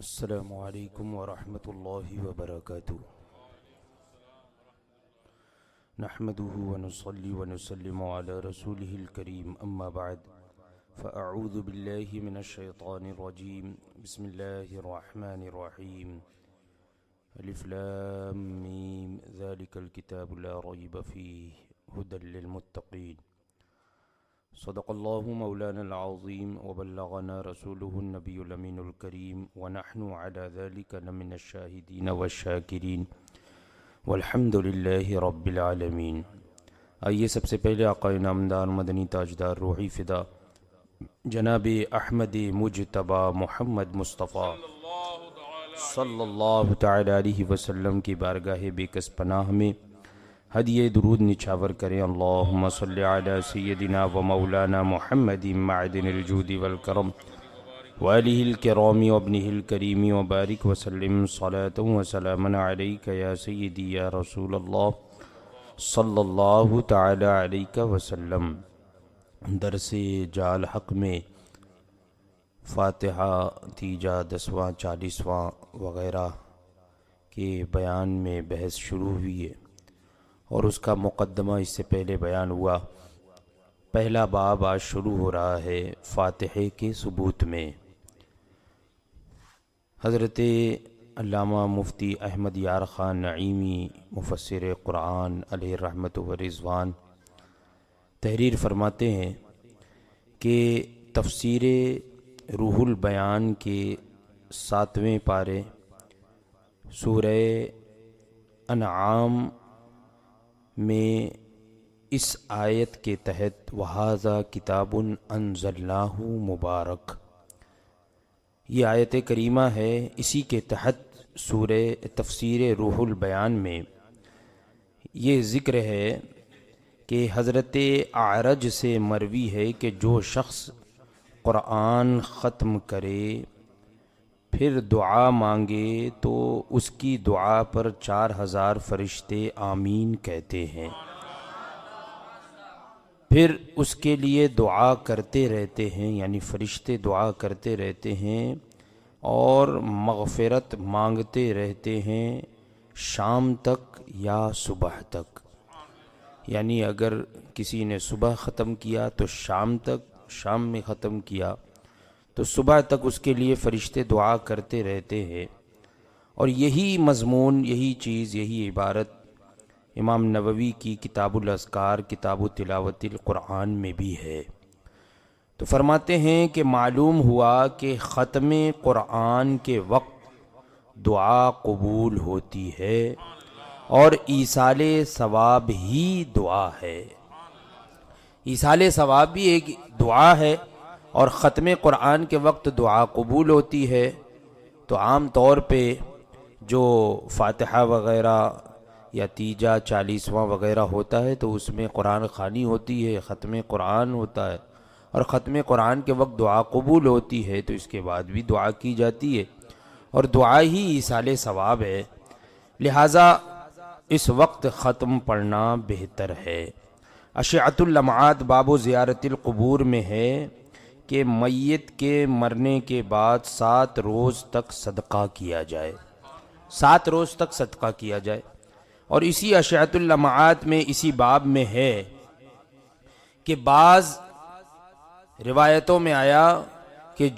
السلام علیکم ورحمۃ اللہ وبرکاتہ نحمده ونصلي ونسلم على رسوله الكريم اما بعد فاعوذ بالله من الشیطان الرجیم بسم اللہ الرحمن الرحیم الف لام میم ذلك الكتاب لا ریب فیہ ھدی للمتقین صدق اللہ مولانا العظیم وبلغنا رسوله النبی الامین الکریم ونحن على ذلك لمن الشاہدین والشاکرین والحمد للہ رب العالمین۔ آئیے سب سے پہلے آقا نامدار مدنی تاجدار روحی فدا جناب احمد مجتبی محمد مصطفیٰ صلی اللہ تعالی علیہ وسلم کی بارگاہ بے کس پناہ میں ہدیہ درود نچھاور کریں۔ اللہم صلی علی سیدنا و مولانا محمد معدن الجود والکرم وآلہ الکرام وابنہ الکریم وبارک وسلم صلاة و سلاما علیک یا سیدی یا رسول اللہ صلی اللہ تعالی علیہ وسلم۔ درس جال حق میں فاتحہ تیجا 10واں 40واں وغیرہ کے بیان میں بحث شروع ہوئی ہے اور اس کا مقدمہ اس سے پہلے بیان ہوا۔ پہلا باب آج شروع ہو رہا ہے فاتحے کے ثبوت میں۔ حضرت علامہ مفتی احمد یار خان نعیمی مفسر قرآن علیہ رحمت و رضوان تحریر فرماتے ہیں کہ تفسیر روح البیان کے 7ویں پارے سورہ انعام میں اس آیت کے تحت وَهَذَا كِتَابٌ أَنزَلْنَاهُ مُبَارَكٌ، یہ آیت کریمہ ہے، اسی کے تحت سورہ تفسیر روح البیان میں یہ ذکر ہے کہ حضرت اعرج سے مروی ہے کہ جو شخص قرآن ختم کرے پھر دعا مانگے تو اس کی دعا پر 4000 فرشتے آمین کہتے ہیں، پھر اس کے لیے دعا کرتے رہتے ہیں، یعنی فرشتے دعا کرتے رہتے ہیں اور مغفرت مانگتے رہتے ہیں شام تک یا صبح تک۔ یعنی اگر کسی نے صبح ختم کیا تو شام تک، شام میں ختم کیا تو صبح تک اس کے لیے فرشتے دعا کرتے رہتے ہیں۔ اور یہی مضمون، یہی چیز، یہی عبارت امام نووی کی کتاب الاذکار کتاب تلاوت القرآن میں بھی ہے۔ تو فرماتے ہیں کہ معلوم ہوا کہ ختم قرآن کے وقت دعا قبول ہوتی ہے اور ایصال ثواب ہی دعا ہے۔ ایصال ثواب بھی ایک دعا ہے اور ختم قرآن کے وقت دعا قبول ہوتی ہے۔ تو عام طور پہ جو فاتحہ وغیرہ یا تیجا 40واں وغیرہ ہوتا ہے تو اس میں قرآن خوانی ہوتی ہے، ختم قرآن ہوتا ہے اور ختم قرآن کے وقت دعا قبول ہوتی ہے، تو اس کے بعد بھی دعا کی جاتی ہے اور دعا ہی ایصال ثواب ہے، لہٰذا اس وقت ختم پڑھنا بہتر ہے۔ اشعۃ اللمعات باب زیارت القبور میں ہے کہ میت کے مرنے کے بعد 7 روز تک صدقہ کیا جائے، 7 روز تک صدقہ کیا جائے۔ اور اسی اشعۃ اللمعات میں اسی باب میں ہے کہ بعض روایتوں میں آیا کہ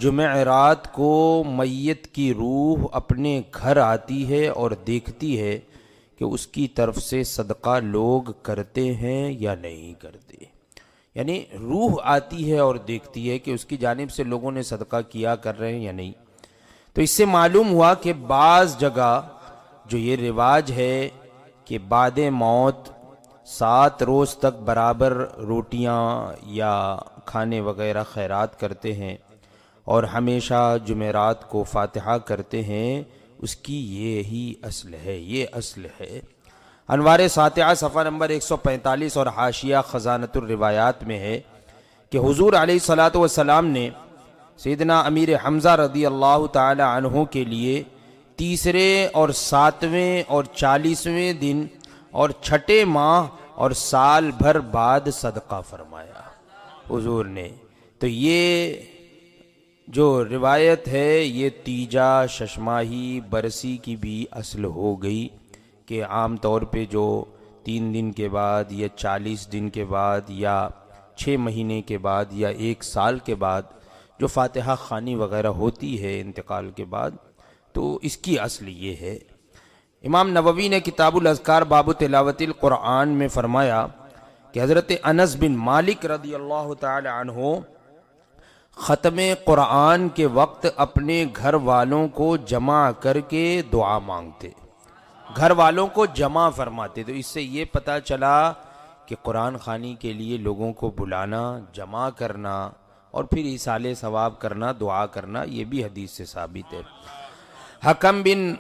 جمعرات کو میت کی روح اپنے گھر آتی ہے اور دیکھتی ہے کہ اس کی طرف سے صدقہ لوگ کرتے ہیں یا نہیں کرتے، یعنی روح آتی ہے اور دیکھتی ہے کہ اس کی جانب سے لوگوں نے صدقہ کیا کر رہے ہیں یا نہیں۔ تو اس سے معلوم ہوا کہ بعض جگہ جو یہ رواج ہے کہ بعد موت 7 روز تک برابر روٹیاں یا کھانے وغیرہ خیرات کرتے ہیں اور ہمیشہ جمعرات کو فاتحہ کرتے ہیں، اس کی یہی اصل ہے، یہ اصل ہے۔ انوار ساتعہ صفحہ نمبر 145 اور حاشیہ خزانۃ الروایات میں ہے کہ حضور علیہ الصلوۃ والسلام نے سیدنا امیر حمزہ رضی اللہ تعالی عنہ کے لیے 3 اور 7ویں اور 40ویں دن اور 6 ماہ اور سال بھر بعد صدقہ فرمایا حضور نے۔ تو یہ جو روایت ہے یہ تیجا ششماہی برسی کی بھی اصل ہو گئی کہ عام طور پہ جو 3 دن کے بعد یا 40 دن کے بعد یا 6 مہینے کے بعد یا 1 سال کے بعد جو فاتحہ خوانی وغیرہ ہوتی ہے انتقال کے بعد، تو اس کی اصل یہ ہے۔ امام نووی نے کتاب الاذکار باب تلاوت القرآن میں فرمایا کہ حضرت انس بن مالک رضی اللہ تعالی عنہ ختم قرآن کے وقت اپنے گھر والوں کو جمع کر کے دعا مانگتے، گھر والوں کو جمع فرماتے۔ تو اس سے یہ پتہ چلا کہ قرآن خوانی کے لیے لوگوں کو بلانا، جمع کرنا اور پھر ایصال ثواب کرنا، دعا کرنا، یہ بھی حدیث سے ثابت ہے۔ حکم بن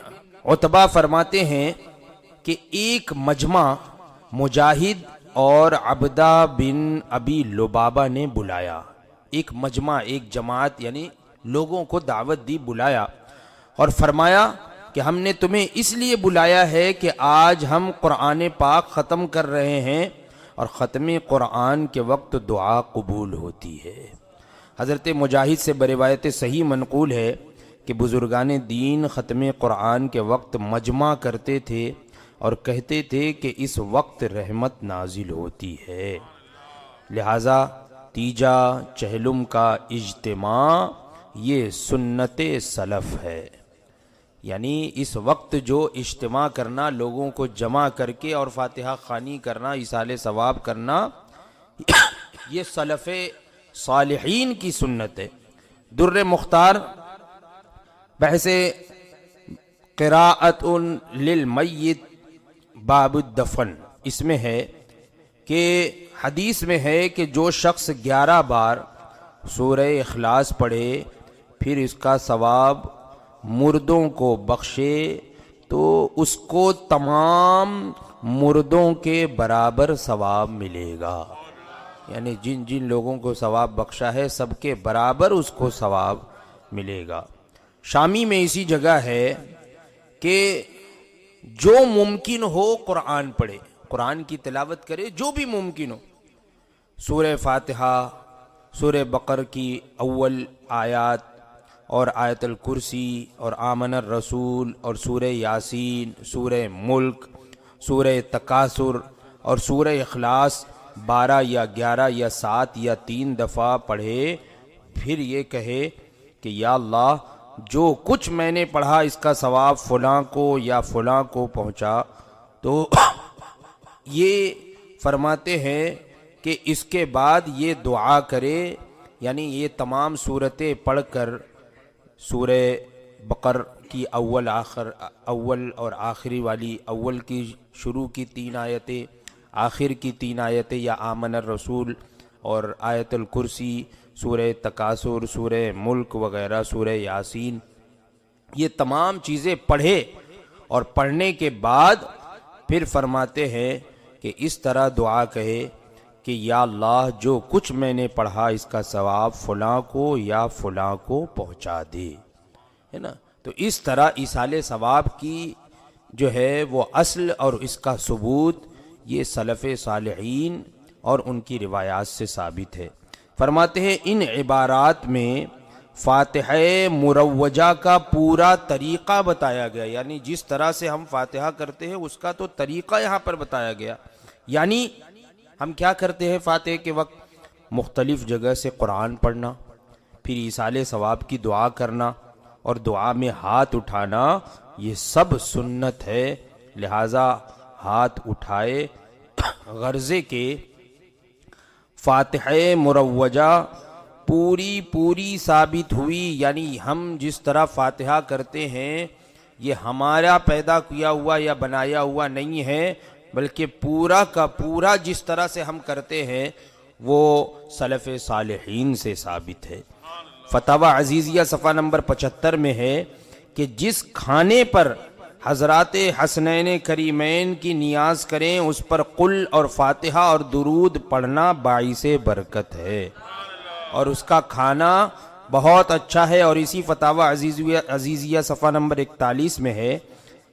عتبہ فرماتے ہیں کہ ایک مجمع مجاہد اور عبدہ بن ابی لبابہ نے بلایا، ایک مجمع، ایک جماعت یعنی لوگوں کو دعوت دی، بلایا اور فرمایا کہ ہم نے تمہیں اس لیے بلایا ہے کہ آج ہم قرآن پاک ختم کر رہے ہیں اور ختم قرآن کے وقت دعا قبول ہوتی ہے۔ حضرت مجاہد سے بروایت صحیح منقول ہے کہ بزرگان دین ختم قرآن کے وقت مجمع کرتے تھے اور کہتے تھے کہ اس وقت رحمت نازل ہوتی ہے، لہٰذا تیجا چہلم کا اجتماع یہ سنت سلف ہے، یعنی اس وقت جو اجتماع کرنا، لوگوں کو جمع کر کے اور فاتحہ خوانی کرنا، ایصال ثواب کرنا، یہ سلف صالحین کی سنت ہے۔ در مختار بحث قراءت للمیت باب الدفن، اس میں ہے کہ حدیث میں ہے کہ جو شخص 11 بار سورہ اخلاص پڑھے پھر اس کا ثواب مردوں کو بخشے تو اس کو تمام مردوں کے برابر ثواب ملے گا، یعنی جن جن لوگوں کو ثواب بخشا ہے سب کے برابر اس کو ثواب ملے گا۔ شامی میں اسی جگہ ہے کہ جو ممکن ہو قرآن پڑھے، قرآن کی تلاوت کرے، جو بھی ممکن ہو، سورہ فاتحہ، سورہ بقر کی اول آیات اور آیت الکرسی اور آمن الرسول اور سورہ یاسین، سورہ ملک، سورہ تکاثر اور سورہ اخلاص 12 یا 11 یا 7 یا 3 دفعہ پڑھے، پھر یہ کہے کہ یا اللہ جو کچھ میں نے پڑھا اس کا ثواب فلاں کو یا فلاں کو پہنچا، تو یہ فرماتے ہیں کہ اس کے بعد یہ دعا کرے، یعنی یہ تمام صورتیں پڑھ کر سورہ بقر کی اول اور آخری والی، اول کی شروع کی 3 آیتیں، آخر کی 3 آیتیں یا آمن الرسول اور آیت الکرسی، سورہ تکاثر، سورہ ملک وغیرہ، سورہ یاسین، یہ تمام چیزیں پڑھے اور پڑھنے کے بعد پھر فرماتے ہیں کہ اس طرح دعا کہے کہ یا اللہ جو کچھ میں نے پڑھا اس کا ثواب فلاں کو یا فلاں کو پہنچا دے، ہے نا۔ تو اس طرح ایصال ثواب کی جو ہے وہ اصل اور اس کا ثبوت یہ سلف صالحین اور ان کی روایات سے ثابت ہے۔ فرماتے ہیں ان عبارات میں فاتحہ مروجہ کا پورا طریقہ بتایا گیا، یعنی جس طرح سے ہم فاتحہ کرتے ہیں اس کا تو طریقہ یہاں پر بتایا گیا۔ یعنی ہم کیا کرتے ہیں فاتحہ کے وقت؟ مختلف جگہ سے قرآن پڑھنا، پھر ایصال ثواب کی دعا کرنا اور دعا میں ہاتھ اٹھانا، یہ سب سنت ہے، لہٰذا ہاتھ اٹھائے غرضے کے فاتحہ مروجہ پوری ثابت ہوئی، یعنی ہم جس طرح فاتحہ کرتے ہیں یہ ہمارا پیدا کیا ہوا یا بنایا ہوا نہیں ہے، بلکہ پورا کا پورا جس طرح سے ہم کرتے ہیں وہ سلف صالحین سے ثابت ہے۔ فتاوی عزیزیہ صفحہ نمبر 75 میں ہے کہ جس کھانے پر حضرات حسنین کریمین کی نیاز کریں اس پر قل اور فاتحہ اور درود پڑھنا باعث برکت ہے اور اس کا کھانا بہت اچھا ہے۔ اور اسی فتاوی عزیزیہ صفحہ نمبر 41 میں ہے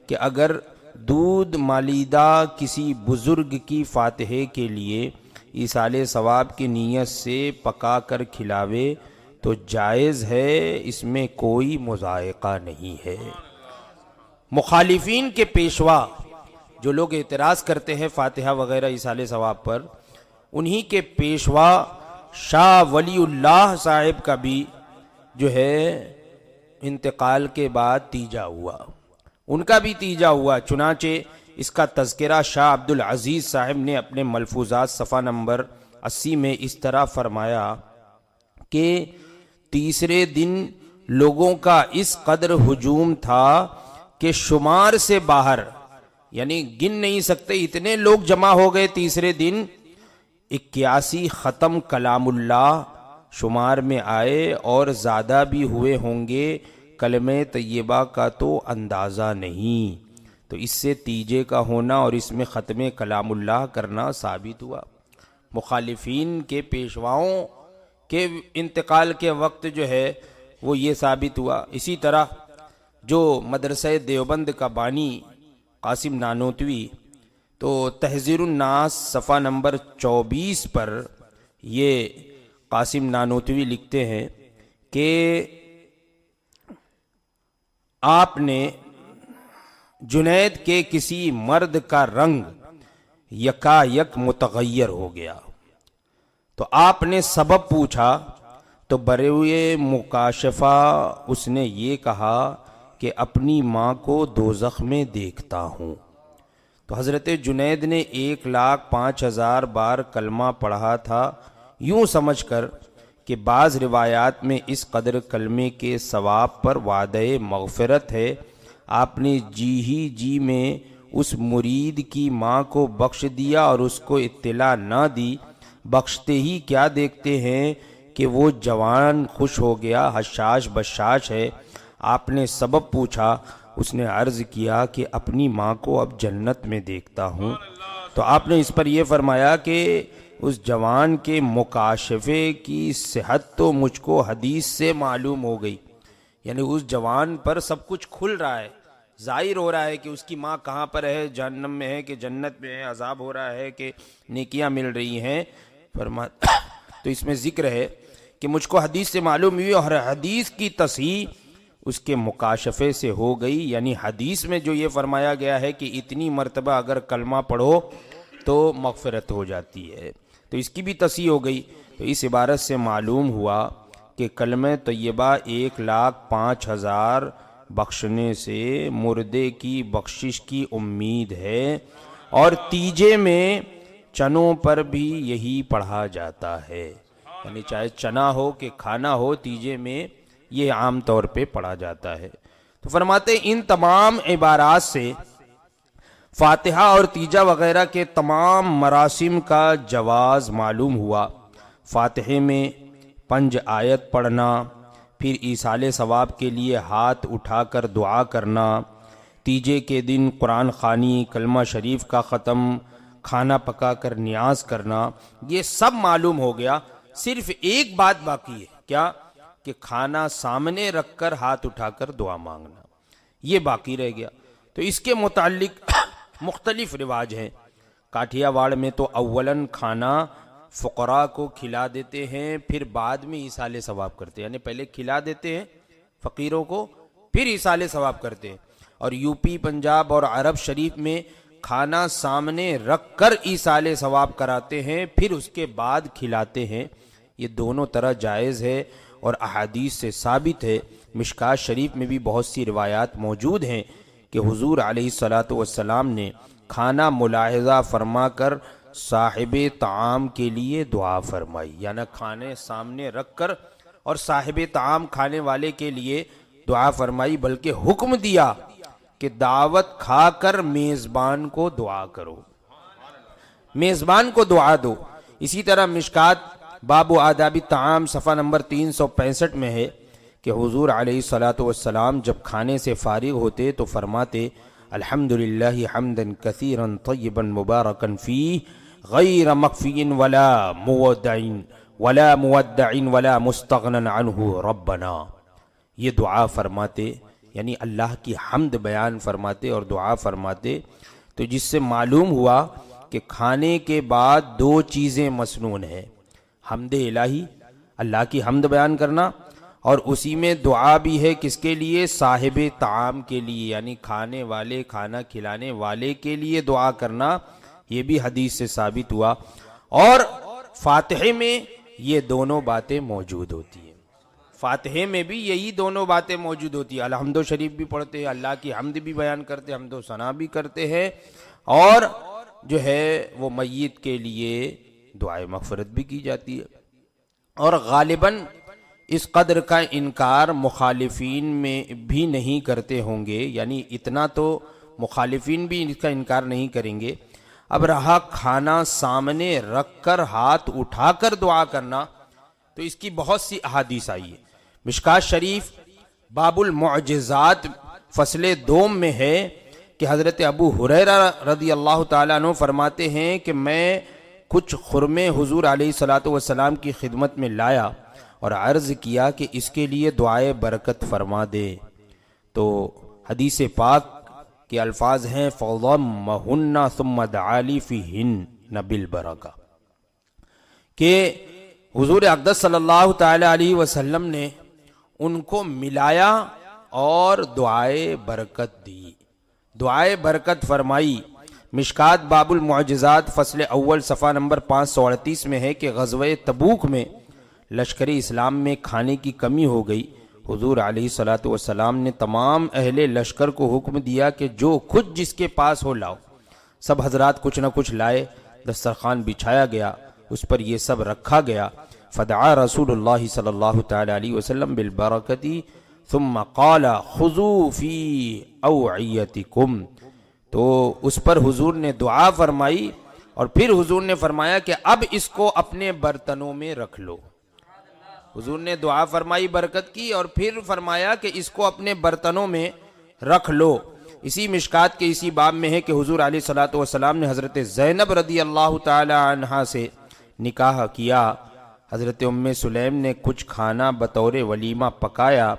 کہ اگر دودھ مالیدہ کسی بزرگ کی فاتحے کے لیے ایصال ثواب کی نیت سے پکا کر کھلاوے تو جائز ہے، اس میں کوئی مضائقہ نہیں ہے۔ مخالفین کے پیشوا جو لوگ اعتراض کرتے ہیں فاتحہ وغیرہ ایصال ثواب پر، انہی کے پیشوا شاہ ولی اللہ صاحب کا بھی جو ہے انتقال کے بعد تیجا ہوا، ان کا بھی تیجا ہوا۔ چنانچہ اس کا تذکرہ شاہ عبد العزیز صاحب نے اپنے ملفوظات صفحہ نمبر 80 میں اس طرح فرمایا کہ تیسرے دن لوگوں کا اس قدر ہجوم تھا کہ شمار سے باہر، یعنی گن نہیں سکتے، اتنے لوگ جمع ہو گئے تیسرے دن۔ 81 ختم کلام اللہ شمار میں آئے اور زیادہ بھی ہوئے ہوں گے، کلمہ طیبہ کا تو اندازہ نہیں۔ تو اس سے تیجے کا ہونا اور اس میں ختم کلام اللہ کرنا ثابت ہوا۔ مخالفین کے پیشواؤں کے انتقال کے وقت جو ہے وہ یہ ثابت ہوا۔ اسی طرح جو مدرسہ دیوبند کا بانی قاسم نانوتوی، تو تحذیر الناس صفحہ نمبر 24 پر یہ قاسم نانوتوی لکھتے ہیں کہ آپ نے جنید کے کسی مرد کا رنگ یکا یک متغیر ہو گیا، تو آپ نے سبب پوچھا، تو بروئے مکاشفہ اس نے یہ کہا کہ اپنی ماں کو دوزخ میں دیکھتا ہوں۔ تو حضرت جنید نے 1,05,000 بار کلمہ پڑھا تھا، یوں سمجھ کر کہ بعض روایات میں اس قدر کلمے کے ثواب پر وعدہ مغفرت ہے۔ آپ نے جی ہی جی میں اس مرید کی ماں کو بخش دیا اور اس کو اطلاع نہ دی۔ بخشتے ہی کیا دیکھتے ہیں کہ وہ جوان خوش ہو گیا، حشاش بشاش ہے۔ آپ نے سبب پوچھا، اس نے عرض کیا کہ اپنی ماں کو اب جنت میں دیکھتا ہوں۔ تو آپ نے اس پر یہ فرمایا کہ اس جوان کے مکاشفے کی صحت تو مجھ کو حدیث سے معلوم ہو گئی، یعنی اس جوان پر سب کچھ کھل رہا ہے، ظاہر ہو رہا ہے کہ اس کی ماں کہاں پر ہے، جہنم میں ہے کہ جنت میں ہے، عذاب ہو رہا ہے کہ نیکیاں مل رہی ہیں۔ تو اس میں ذکر ہے کہ مجھ کو حدیث سے معلوم ہوئی اور حدیث کی تصحیح اس کے مکاشفے سے ہو گئی، یعنی حدیث میں جو یہ فرمایا گیا ہے کہ اتنی مرتبہ اگر کلمہ پڑھو تو مغفرت ہو جاتی ہے، تو اس کی بھی تصحیح ہو گئی۔ تو اس عبارت سے معلوم ہوا کہ کلمہ طیبہ 1,05,000 بخشنے سے مردے کی بخشش کی امید ہے، اور تیجے میں چنوں پر بھی یہی پڑھا جاتا ہے، یعنی چاہے چنا ہو کہ کھانا ہو، تیجے میں یہ عام طور پہ پڑھا جاتا ہے۔ تو فرماتے ہیں ان تمام عبارات سے فاتحہ اور تیجا وغیرہ کے تمام مراسم کا جواز معلوم ہوا۔ فاتحے میں 5 آیت پڑھنا، پھر ایصال ثواب کے لیے ہاتھ اٹھا کر دعا کرنا، تیجے کے دن قرآن خوانی، کلمہ شریف کا ختم، کھانا پکا کر نیاز کرنا، یہ سب معلوم ہو گیا۔ صرف ایک بات باقی ہے، کیا؟ کہ کھانا سامنے رکھ کر ہاتھ اٹھا کر دعا مانگنا، یہ باقی رہ گیا۔ تو اس کے متعلق مختلف رواج ہیں۔ کاٹھیا واڑ میں تو اولاً کھانا فقراء کو کھلا دیتے ہیں، پھر بعد میں ایصال ثواب کرتے ہیں، یعنی پہلے کھلا دیتے ہیں فقیروں کو، پھر ایصال ثواب کرتے ہیں۔ اور یو پی، پنجاب اور عرب شریف میں کھانا سامنے رکھ کر ایصال ثواب کراتے ہیں، پھر اس کے بعد کھلاتے ہیں۔ یہ دونوں طرح جائز ہے اور احادیث سے ثابت ہے۔ مشکات شریف میں بھی بہت سی روایات موجود ہیں کہ حضور علیہ الصلاۃ والسلام نے کھانا ملاحظہ فرما کر صاحب طعام کے لیے دعا فرمائی، یعنی کھانے سامنے رکھ کر اور صاحب طعام کھانے والے کے لیے دعا فرمائی، بلکہ حکم دیا کہ دعوت کھا کر میزبان کو دعا کرو، میزبان کو دعا دو۔ اسی طرح مشکات باب آداب الطعام صفحہ نمبر 365 میں ہے کہ حضور علیہ الصلاۃ والسلام جب کھانے سے فارغ ہوتے تو فرماتے الحمدللہ حمدا کثیرا طیبا مبارکا فیہ غیر مکفی ولا مودع ولا مستغنى عنہ ربنا۔ یہ دعا فرماتے، یعنی اللہ کی حمد بیان فرماتے اور دعا فرماتے، تو جس سے معلوم ہوا کہ کھانے کے بعد 2 چیزیں مسنون ہیں، حمد الہی اللہ کی حمد بیان کرنا، اور اسی میں دعا بھی ہے کس کے لیے؟ صاحب طعام کے لیے، یعنی کھانے والے، کھانا کھلانے والے کے لیے دعا کرنا، یہ بھی حدیث سے ثابت ہوا۔ اور فاتحے میں یہ دونوں باتیں موجود ہوتی ہیں، فاتحے میں بھی یہی دونوں باتیں موجود ہوتی ہیں۔ الحمد شریف بھی پڑھتے ہیں، اللہ کی حمد بھی بیان کرتے ہیں، حمد و ثنا بھی کرتے ہیں، اور جو ہے وہ میت کے لیے دعائے مغفرت بھی کی جاتی ہے۔ اور غالباً اس قدر کا انکار مخالفین میں بھی نہیں کرتے ہوں گے، یعنی اتنا تو مخالفین بھی اس کا انکار نہیں کریں گے۔ اب رہا کھانا سامنے رکھ کر ہاتھ اٹھا کر دعا کرنا، تو اس کی بہت سی احادیث آئی ہے۔ مشکات شریف باب المعجزات فصل دوم میں ہے کہ حضرت ابو ہریرہ رضی اللہ تعالیٰ عنہ فرماتے ہیں کہ میں کچھ خرمے حضور علیہ الصلوۃ والسلام کی خدمت میں لایا اور عرض کیا کہ اس کے لیے دعائے برکت فرما دے، تو حدیث پاک کے الفاظ ہیں فَضَمَّهُنَّ ثُمَّ دَعَا لِي فِيهِنَّ بِالْبَرَكَةِ، کہ حضور اقدس صلی اللہ تعالی علیہ وسلم نے ان کو ملایا اور دعائے برکت دی، دعائے برکت فرمائی۔ مشکات باب المعجزات فصل اول صفحہ نمبر 538 میں ہے کہ غزوہ تبوک میں لشکر اسلام میں کھانے کی کمی ہو گئی۔ حضور علیہ الصلوۃ والسلام نے تمام اہل لشکر کو حکم دیا کہ جو خود جس کے پاس ہو لاؤ۔ سب حضرات کچھ نہ کچھ لائے، دسترخوان بچھایا گیا، اس پر یہ سب رکھا گیا۔ فدعا رسول اللہ صلی اللہ تعالی علیہ وسلم بالبرکۃ ثم قال خذوا فی اوعیتکم، تو اس پر حضور نے دعا فرمائی اور پھر حضور نے فرمایا کہ اب اس کو اپنے برتنوں میں رکھ لو۔ حضور نے دعا فرمائی برکت کی اور پھر فرمایا کہ اس کو اپنے برتنوں میں رکھ لو۔ اسی مشکات کے اسی باب میں ہے کہ حضور علیہ الصلوۃ والسلام نے حضرت زینب رضی اللہ تعالی عنہا سے نکاح کیا۔ حضرت ام سلیم نے کچھ کھانا بطور ولیمہ پکایا،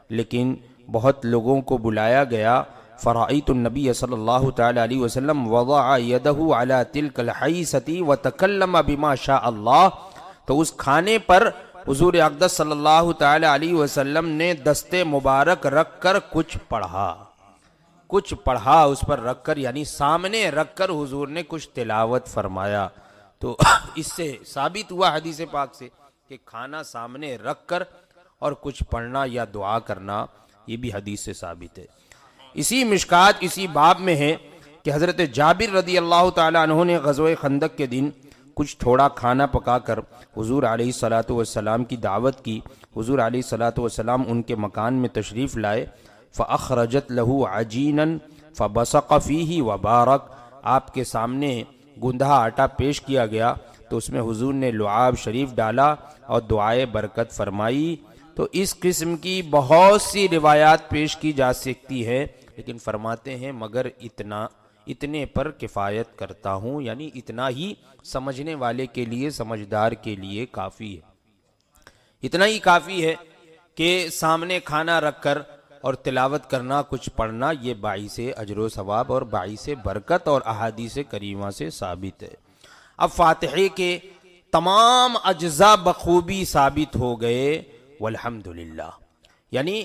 لیکن بہت لوگوں کو بلایا گیا۔ فرأیت النبی صلی اللہ تعالی علیہ وسلم وضع یدہ علی تلک الحیثۃ وتکلم بما شاء اللہ، تو اس کھانے پر حضور اقدس صلی اللہ تعالی علیہ وسلم نے دست مبارک رکھ کر کچھ پڑھا اس پر رکھ کر، یعنی سامنے رکھ کر حضور نے کچھ تلاوت فرمایا۔ تو اس سے ثابت ہوا حدیث پاک سے کہ کھانا سامنے رکھ کر اور کچھ پڑھنا یا دعا کرنا، یہ بھی حدیث سے ثابت ہے۔ اسی مشکات اسی باب میں ہے کہ حضرت جابر رضی اللہ تعالیٰ عنہ نے غزوہ خندق کے دن کچھ تھوڑا کھانا پکا کر حضور علیہ الصلوۃ والسلام کی دعوت کی۔ حضور علیہ الصلوۃ والسلام ان کے مکان میں تشریف لائے۔ فأخرجت له عجینا فبصق فیہ وبارک، آپ کے سامنے گندھا آٹا پیش کیا گیا تو اس میں حضور نے لعاب شریف ڈالا اور دعائے برکت فرمائی۔ تو اس قسم کی بہت سی روایات پیش کی جا سکتی ہے، لیکن فرماتے ہیں مگر اتنے پر کفایت کرتا ہوں، یعنی اتنا ہی سمجھنے والے کے لیے، سمجھدار کے لیے کافی ہے۔ اتنا ہی کافی ہے کہ سامنے کھانا رکھ کر اور تلاوت کرنا، کچھ پڑھنا، یہ باعث اجر و ثواب اور باعث برکت اور احادیث کریمہ سے ثابت ہے۔ اب فاتحے کے تمام اجزاء بخوبی ثابت ہو گئے والحمدللہ، یعنی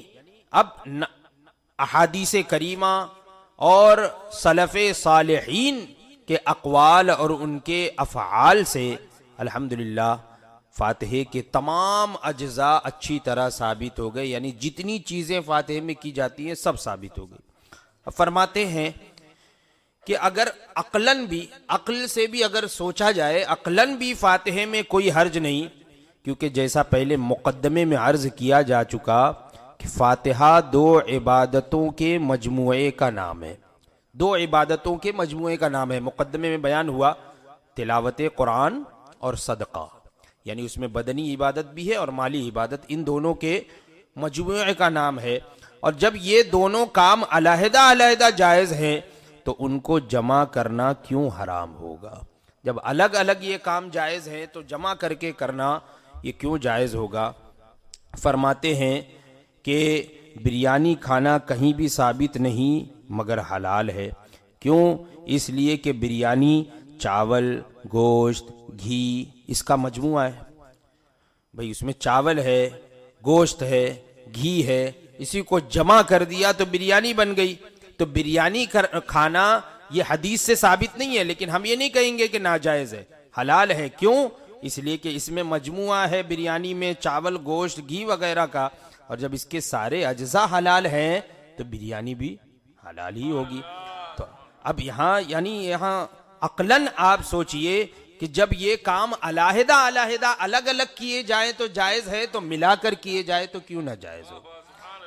اب احادیث کریمہ اور سلف صالحین کے اقوال اور ان کے افعال سے الحمدللہ فاتحے کے تمام اجزاء اچھی طرح ثابت ہو گئے، یعنی جتنی چیزیں فاتحے میں کی جاتی ہیں سب ثابت ہو گئی۔ اب فرماتے ہیں کہ اگر عقل سے بھی اگر سوچا جائے، عقلاً بھی فاتحے میں کوئی حرج نہیں، کیونکہ جیسا پہلے مقدمے میں عرض کیا جا چکا کہ فاتحہ دو عبادتوں کے مجموعے کا نام ہے، دو عبادتوں کے مجموعے کا نام ہے۔ مقدمے میں بیان ہوا تلاوت قرآن اور صدقہ، یعنی اس میں بدنی عبادت بھی ہے اور مالی عبادت، ان دونوں کے مجموعے کا نام ہے۔ اور جب یہ دونوں کام علیحدہ علیحدہ جائز ہیں تو ان کو جمع کرنا کیوں حرام ہوگا؟ جب الگ الگ یہ کام جائز ہیں تو جمع کر کے کرنا یہ کیوں جائز ہوگا؟ فرماتے ہیں کہ بریانی کھانا کہیں بھی ثابت نہیں مگر حلال ہے۔ کیوں؟ اس لیے کہ بریانی چاول، گوشت، گھی، اس کا مجموعہ ہے۔ بھئی اس میں چاول ہے، گوشت ہے، گھی ہے، اسی کو جمع کر دیا تو بریانی بن گئی. تو بریانی کھانا یہ حدیث سے ثابت نہیں ہے، لیکن ہم یہ نہیں کہیں گے کہ ناجائز ہے، حلال ہے. کیوں؟ اس لیے کہ اس میں مجموعہ ہے بریانی میں چاول، گوشت، گھی وغیرہ کا، اور جب اس کے سارے اجزاء حلال ہیں تو بریانی بھی حلال ہی ہوگی. تو اب یہاں عقلاً آپ سوچئے کہ جب یہ کام علیحدہ الگ الگ کیے جائیں تو جائز ہے، تو ملا کر کیے جائے تو کیوں نہ جائز ہو؟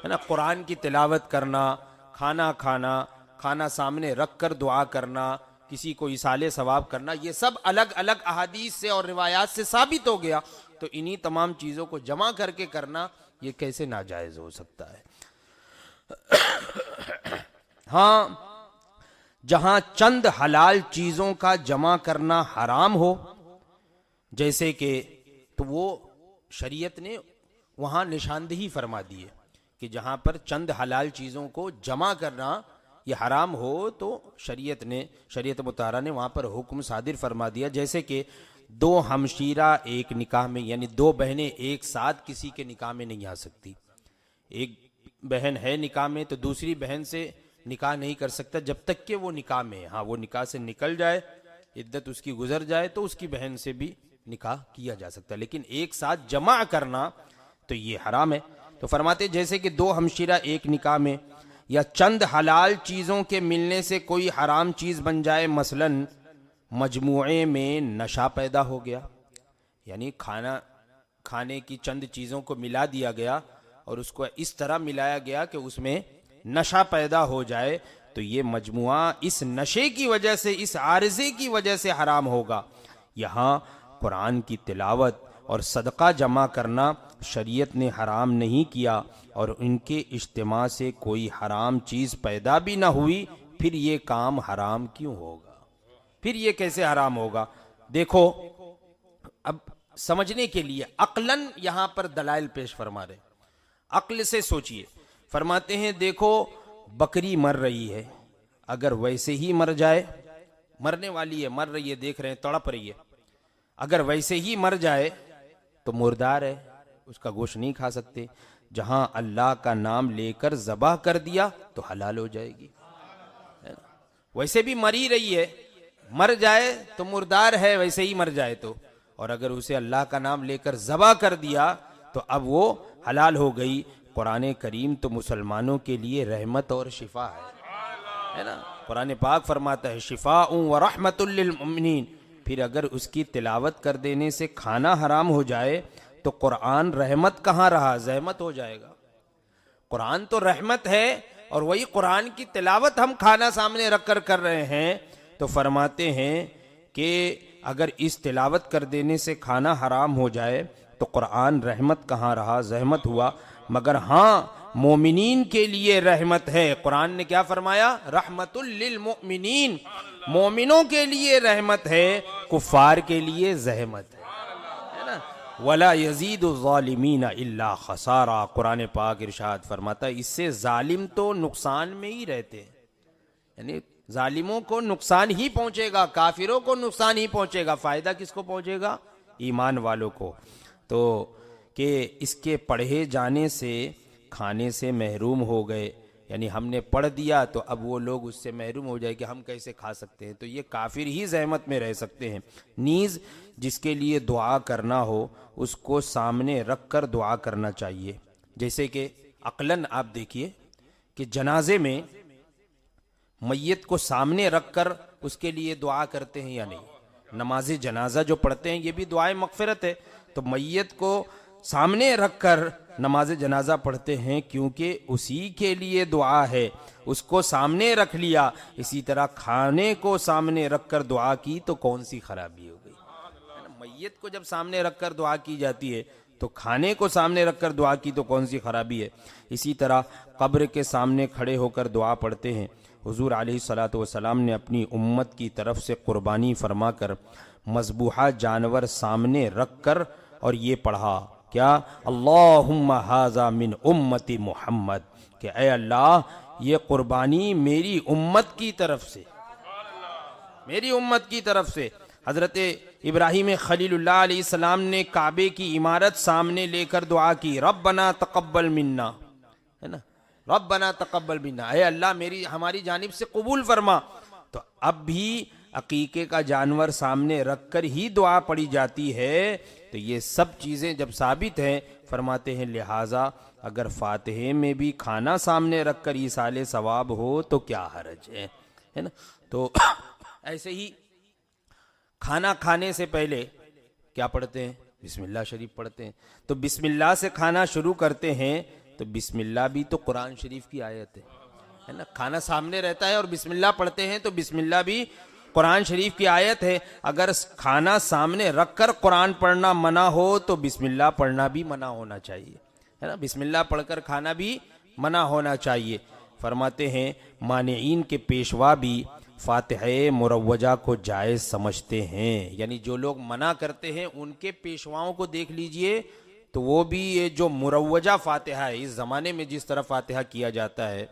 ہے نا. قرآن کی تلاوت کرنا، کھانا کھانا، کھانا سامنے رکھ کر دعا کرنا، کسی کو ایصال ثواب کرنا، یہ سب الگ الگ احادیث سے اور روایات سے ثابت ہو گیا. تو انہی تمام چیزوں کو جمع کر کے کرنا یہ کیسے ناجائز ہو سکتا ہے؟ ہاں، جہاں چند حلال چیزوں کا جمع کرنا حرام ہو، جیسے کہ، تو وہ شریعت نے وہاں نشاندہی فرما دی ہے کہ جہاں پر چند حلال چیزوں کو جمع کرنا یہ حرام ہو، تو شریعت مطہرہ نے وہاں پر حکم صادر فرما دیا. جیسے کہ دو ہمشیرہ ایک نکاح میں، یعنی دو بہنیں ایک ساتھ کسی کے نکاح میں نہیں آ سکتی. ایک بہن ہے نکاح میں تو دوسری بہن سے نکاح نہیں کر سکتا جب تک کہ وہ نکاح میں ہے. ہاں، وہ نکاح سے نکل جائے، عدت اس کی گزر جائے تو اس کی بہن سے بھی نکاح کیا جا سکتا ہے، لیکن ایک ساتھ جمع کرنا تو یہ حرام ہے. تو فرماتے جیسے کہ دو ہمشیرہ ایک نکاح میں، یا چند حلال چیزوں کے ملنے سے کوئی حرام چیز بن جائے، مثلاً مجموعے میں نشہ پیدا ہو گیا، یعنی کھانے کی چند چیزوں کو ملا دیا گیا اور اس کو اس طرح ملایا گیا کہ اس میں نشہ پیدا ہو جائے، تو یہ مجموعہ اس نشے کی وجہ سے، اس عارضے کی وجہ سے حرام ہوگا. یہاں قرآن کی تلاوت اور صدقہ جمع کرنا شریعت نے حرام نہیں کیا، اور ان کے اجتماع سے کوئی حرام چیز پیدا بھی نہ ہوئی، پھر یہ کام حرام کیوں ہوگا؟ پھر یہ کیسے حرام ہوگا؟ دیکھو، اب سمجھنے کے لیے عقلاً یہاں پر دلائل پیش فرما رہے، عقل سے سوچئے. فرماتے ہیں دیکھو، بکری مر رہی ہے، اگر ویسے ہی مر جائے، مرنے والی ہے، مر رہی ہے، دیکھ رہے ہیں تڑپ رہی ہے، اگر ویسے ہی مر جائے تو مردار ہے، اس کا گوشت نہیں کھا سکتے. جہاں اللہ کا نام لے کر ذبح کر دیا تو حلال ہو جائے گی. ویسے بھی مر ہی رہی ہے، مر جائے تو مردار ہے، ویسے ہی مر جائے تو، اور اگر اسے اللہ کا نام لے کر ذبح کر دیا تو اب وہ حلال ہو گئی. قرآن کریم تو مسلمانوں کے لیے رحمت اور شفا ہے نا. قرآن پاک فرماتا ہے شفاء و رحمت للمؤمنین. پھر اگر اس کی تلاوت کر دینے سے کھانا حرام ہو جائے تو قرآن رحمت کہاں رہا؟ زحمت ہو جائے گا. قرآن تو رحمت ہے، اور وہی قرآن کی تلاوت ہم کھانا سامنے رکھ کر رہے ہیں. تو فرماتے ہیں کہ اگر اس تلاوت کر دینے سے کھانا حرام ہو جائے تو قرآن رحمت کہاں رہا؟ زحمت ہوا. مگر ہاں، مومنین کے لیے رحمت ہے. قرآن نے کیا فرمایا؟ رحمت للمؤمنین، مومنوں کے لیے رحمت ہے، کفار کے لیے زحمت ہے نا. وَلَا يَزِيدُ الظَّالِمِينَ إِلَّا خَسَارًا. قرآن پاک ارشاد فرماتا ہے اس سے ظالم تو نقصان میں ہی رہتے ہیں، یعنی ظالموں کو نقصان ہی پہنچے گا، کافروں کو نقصان ہی پہنچے گا. فائدہ کس کو پہنچے گا؟ ایمان والوں کو. تو کہ اس کے پڑھے جانے سے کھانے سے محروم ہو گئے، یعنی ہم نے پڑھ دیا تو اب وہ لوگ اس سے محروم ہو جائے کہ ہم کیسے کھا سکتے ہیں، تو یہ کافر ہی زحمت میں رہ سکتے ہیں. نیز جس کے لیے دعا کرنا ہو اس کو سامنے رکھ کر دعا کرنا چاہیے. جیسے کہ عقلاً آپ دیکھیے کہ جنازے میں میت کو سامنے رکھ کر اس کے لیے دعا کرتے ہیں یا نہیں؟ نماز جنازہ جو پڑھتے ہیں یہ بھی دعائے مغفرت ہے. تو میت کو سامنے رکھ کر نماز جنازہ پڑھتے ہیں کیونکہ اسی کے لیے دعا ہے، اس کو سامنے رکھ لیا. اسی طرح کھانے کو سامنے رکھ کر دعا کی تو کون سی خرابی ہو گئی؟ میت کو جب سامنے رکھ کر دعا کی جاتی ہے تو کھانے کو سامنے رکھ کر دعا کی تو کون سی خرابی ہے؟ اسی طرح قبر کے سامنے کھڑے ہو کر دعا پڑھتے ہیں. حضور علیہ الصلاۃ والسلام نے اپنی امت کی طرف سے قربانی فرما کر مذبوحہ جانور سامنے رکھ کر اور یہ پڑھا کیا؟ اللہم ھذا من امتی محمد، کہ اے اللہ یہ قربانی میری امت کی طرف سے، میری امت کی طرف سے. حضرت ابراہیم خلیل اللہ علیہ السلام نے کعبے کی عمارت سامنے لے کر دعا کی، ربنا تقبل منا، ہے نا، ربنا تقبل منا، اے اللہ ہماری جانب سے قبول فرما۔ تو اب بھی عقیقے کا جانور سامنے رکھ کر ہی دعا پڑھی جاتی ہے۔ تو یہ سب چیزیں جب ثابت ہیں، فرماتے ہیں لہٰذا اگر فاتحے میں بھی کھانا سامنے رکھ کر ایصال ثواب ہو تو کیا حرج ہے نا۔ تو ایسے ہی کھانا کھانے سے پہلے کیا پڑھتے ہیں؟ بسم اللہ شریف پڑھتے ہیں۔ تو بسم اللہ سے کھانا شروع کرتے ہیں تو بسم اللہ بھی تو قرآن شریف کی آیت ہے نا۔ کھانا سامنے رہتا ہے اور بسم اللہ پڑھتے ہیں تو بسم اللہ بھی قرآن شریف کی آیت ہے۔ اگر کھانا سامنے رکھ کر قرآن پڑھنا منع ہو تو بسم اللہ پڑھنا بھی منع ہونا چاہیے، ہے نا، بسم اللہ پڑھ کر کھانا بھی منع ہونا چاہیے۔ فرماتے ہیں مانعین کے پیشوا بھی فاتحہ مروجہ کو جائز سمجھتے ہیں، یعنی جو لوگ منع کرتے ہیں ان کے پیشواؤں کو دیکھ لیجئے تو وہ بھی یہ جو مروجہ فاتحہ ہے، اس زمانے میں جس طرح فاتحہ کیا جاتا ہے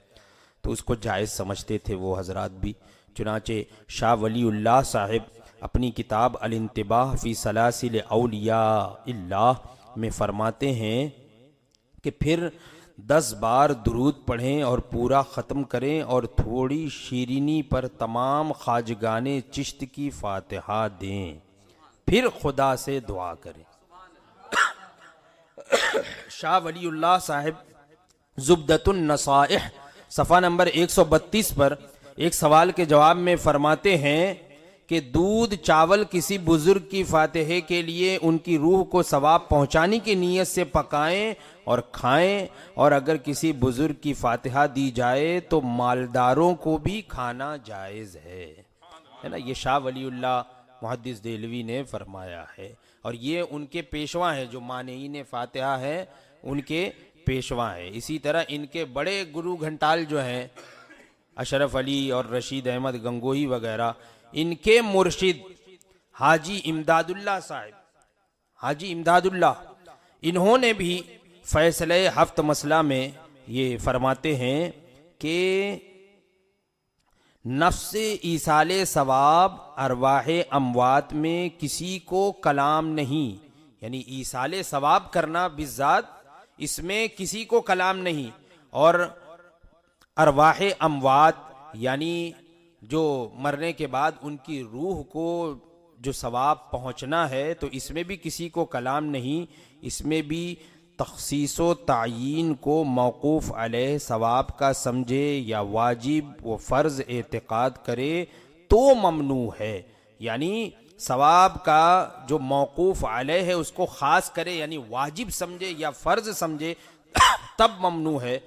تو اس کو جائز سمجھتے تھے وہ حضرات بھی۔ چنانچہ شاہ ولی اللہ صاحب اپنی کتاب الانتباہ فی سلاسل اولیاء اللہ میں فرماتے ہیں کہ پھر 10 بار درود پڑھیں اور پورا ختم کریں اور تھوڑی شیرینی پر تمام خواجگان چشت کی فاتحہ دیں، پھر خدا سے دعا کریں۔ شاہ ولی اللہ صاحب زبدۃ النصائح صفحہ نمبر 132 پر ایک سوال کے جواب میں فرماتے ہیں کہ دودھ چاول کسی بزرگ کی فاتحے کے لیے ان کی روح کو ثواب پہنچانے کی نیت سے پکائیں اور کھائیں، اور اگر کسی بزرگ کی فاتحہ دی جائے تو مالداروں کو بھی کھانا جائز ہے نا۔ یہ شاہ ولی اللہ محدث دہلوی نے فرمایا ہے، اور یہ ان کے پیشوا ہیں، جو مانعین فاتحہ ہیں ان کے پیشوا ہیں۔ اسی طرح ان کے بڑے گرو گھنٹال جو ہیں اشرف علی اور رشید احمد گنگوہی وغیرہ، ان کے مرشد حاجی امداد اللہ صاحب، حاجی امداد اللہ، انہوں نے بھی فیصلہ ہفت مسئلہ میں یہ فرماتے ہیں کہ نفس ایصال ثواب ارواح اموات میں کسی کو کلام نہیں، یعنی ایصال ثواب کرنا بالذات اس میں کسی کو کلام نہیں، اور ارواح اموات یعنی جو مرنے کے بعد ان کی روح کو جو ثواب پہنچنا ہے تو اس میں بھی کسی کو کلام نہیں، اس میں بھی تخصیص و تعیین کو موقوف علیہ ثواب کا سمجھے یا واجب و فرض اعتقاد کرے تو ممنوع ہے، یعنی ثواب کا جو موقوف علیہ ہے اس کو خاص کرے یعنی واجب سمجھے یا فرض سمجھے تب ممنوع ہے،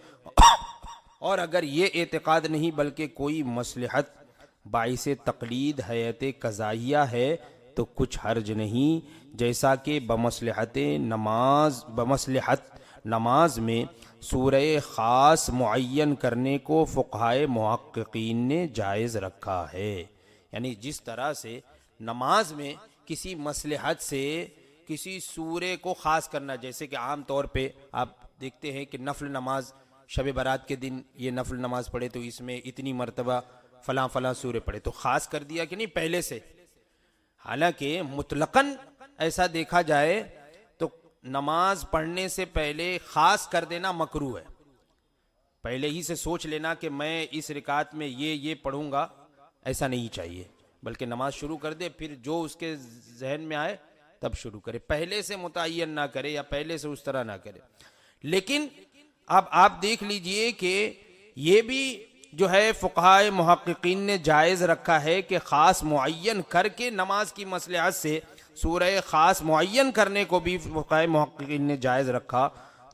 اور اگر یہ اعتقاد نہیں بلکہ کوئی مصلحت باعث تقلید حیات قضائیہ ہے تو کچھ حرج نہیں، جیسا کہ بمصلحت نماز میں سورہ خاص معین کرنے کو فقہائے محققین نے جائز رکھا ہے، یعنی جس طرح سے نماز میں کسی مصلحت سے کسی سورے کو خاص کرنا، جیسے کہ عام طور پہ آپ دیکھتے ہیں کہ نفل نماز شب برات کے دن یہ نفل نماز پڑھے تو اس میں اتنی مرتبہ فلاں فلاں سورے پڑھے تو خاص کر دیا کہ نہیں پہلے سے، حالانکہ مطلقاً ایسا دیکھا جائے تو نماز پڑھنے سے پہلے خاص کر دینا مکروہ ہے، پہلے ہی سے سوچ لینا کہ میں اس رکعت میں یہ پڑھوں گا، ایسا نہیں چاہیے، بلکہ نماز شروع کر دے پھر جو اس کے ذہن میں آئے تب شروع کرے، پہلے سے متعین نہ کرے یا پہلے سے اس طرح نہ کرے۔ لیکن اب آپ دیکھ لیجئے کہ یہ بھی جو ہے فقہائے محققین نے جائز رکھا ہے کہ خاص معین کر کے نماز کی مصلحت سے سورہ خاص معین کرنے کو بھی فقہائے محققین نے جائز رکھا۔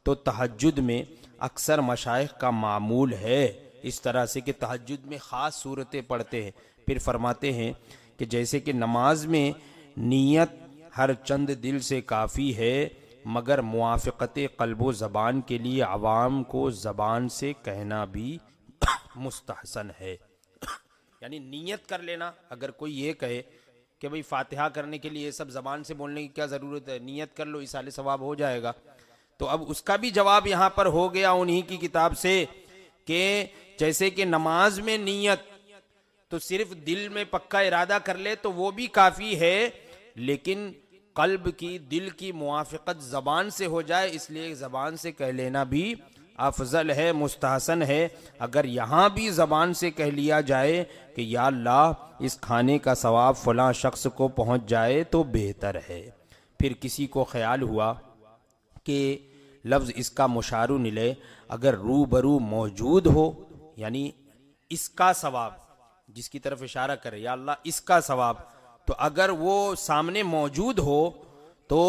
تو تہجد میں اکثر مشائخ کا معمول ہے اس طرح سے کہ تہجد میں خاص صورتیں پڑھتے ہیں، پھر فرماتے ہیں کہ جیسے کہ نماز میں نیت ہر چند دل سے کافی ہے، مگر موافقت قلب و زبان کے لیے عوام کو زبان سے کہنا بھی مستحسن ہے، یعنی نیت کر لینا۔ اگر کوئی یہ کہے کہ بھئی فاتحہ کرنے کے لیے یہ سب زبان سے بولنے کی کیا ضرورت ہے، نیت کر لو ایصال ثواب ہو جائے گا، تو اب اس کا بھی جواب یہاں پر ہو گیا انہی کی کتاب سے کہ جیسے کہ نماز میں نیت تو صرف دل میں پکا ارادہ کر لے تو وہ بھی کافی ہے، لیکن قلب کی، دل کی موافقت زبان سے ہو جائے، اس لیے زبان سے کہہ لینا بھی افضل ہے، مستحسن ہے۔ اگر یہاں بھی زبان سے کہہ لیا جائے کہ یا اللہ اس کھانے کا ثواب فلاں شخص کو پہنچ جائے تو بہتر ہے۔ پھر کسی کو خیال ہوا کہ لفظ اس کا مشار الیہ اگر روبرو موجود ہو، یعنی اس کا ثواب، جس کی طرف اشارہ کرے یا اللہ اس کا ثواب، تو اگر وہ سامنے موجود ہو تو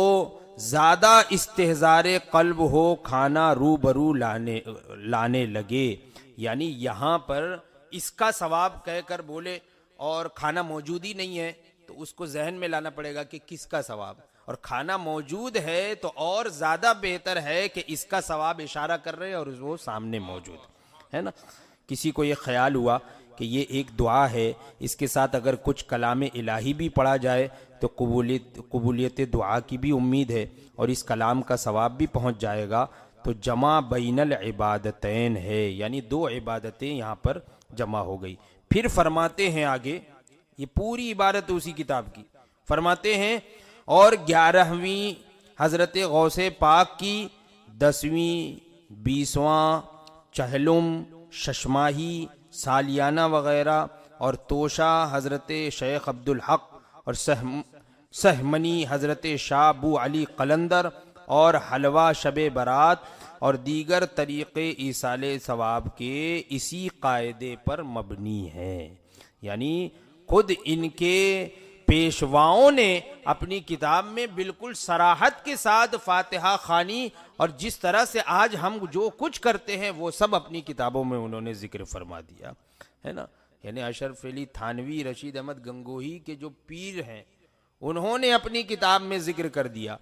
زیادہ استحضار قلب ہو، کھانا روبرو لانے لگے، یعنی یہاں پر اس کا ثواب کہہ کر بولے اور کھانا موجود ہی نہیں ہے تو اس کو ذہن میں لانا پڑے گا کہ کس کا ثواب، اور کھانا موجود ہے تو اور زیادہ بہتر ہے کہ اس کا ثواب اشارہ کر رہے اور وہ سامنے موجود ہے نا۔ کسی کو یہ خیال ہوا کہ یہ ایک دعا ہے، اس کے ساتھ اگر کچھ کلام الہی بھی پڑھا جائے تو قبولیت دعا کی بھی امید ہے اور اس کلام کا ثواب بھی پہنچ جائے گا، تو جمع بین العبادتین ہے، یعنی دو عبادتیں یہاں پر جمع ہو گئی۔ پھر فرماتے ہیں آگے، یہ پوری عبارت اسی کتاب کی، فرماتے ہیں اور 11ویں حضرت غوث پاک کی 10ویں 20واں چہلم ششماہی سالیانہ وغیرہ، اور توشہ حضرت شیخ عبدالحق، اور سہمنی حضرت شاہ ابو علی قلندر، اور حلوہ شب برات اور دیگر طریقے ایصال ثواب کے اسی قاعدے پر مبنی ہیں۔ یعنی خود ان کے پیشواؤں نے اپنی کتاب میں بالکل صراحت کے ساتھ فاتحہ خوانی، اور جس طرح سے آج ہم جو کچھ کرتے ہیں وہ سب اپنی کتابوں میں انہوں نے ذکر فرما دیا ہے نا۔ یعنی اشرف علی تھانوی، رشید احمد گنگوہی کے جو پیر ہیں انہوں نے اپنی کتاب میں ذکر کر دیا۔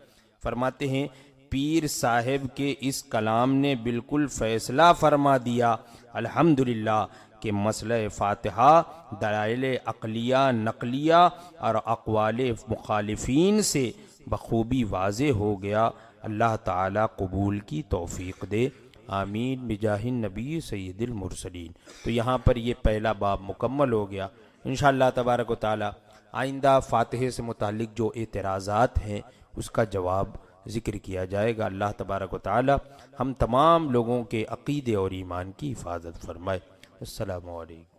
فرماتے ہیں پیر صاحب کے اس کلام نے بالکل فیصلہ فرما دیا الحمدللہ کہ مسئلہ فاتحہ دلائل عقلیہ نقلیہ اور اقوال مخالفین سے بخوبی واضح ہو گیا۔ اللہ تعالیٰ قبول کی توفیق دے، آمین بجاہ النبی سید المرسلین۔ تو یہاں پر یہ پہلا باب مکمل ہو گیا۔ انشاءاللہ تبارک و تعالیٰ آئندہ فاتحے سے متعلق جو اعتراضات ہیں اس کا جواب ذکر کیا جائے گا۔ اللہ تبارک و تعالیٰ ہم تمام لوگوں کے عقیدے اور ایمان کی حفاظت فرمائے۔ السلام علیکم۔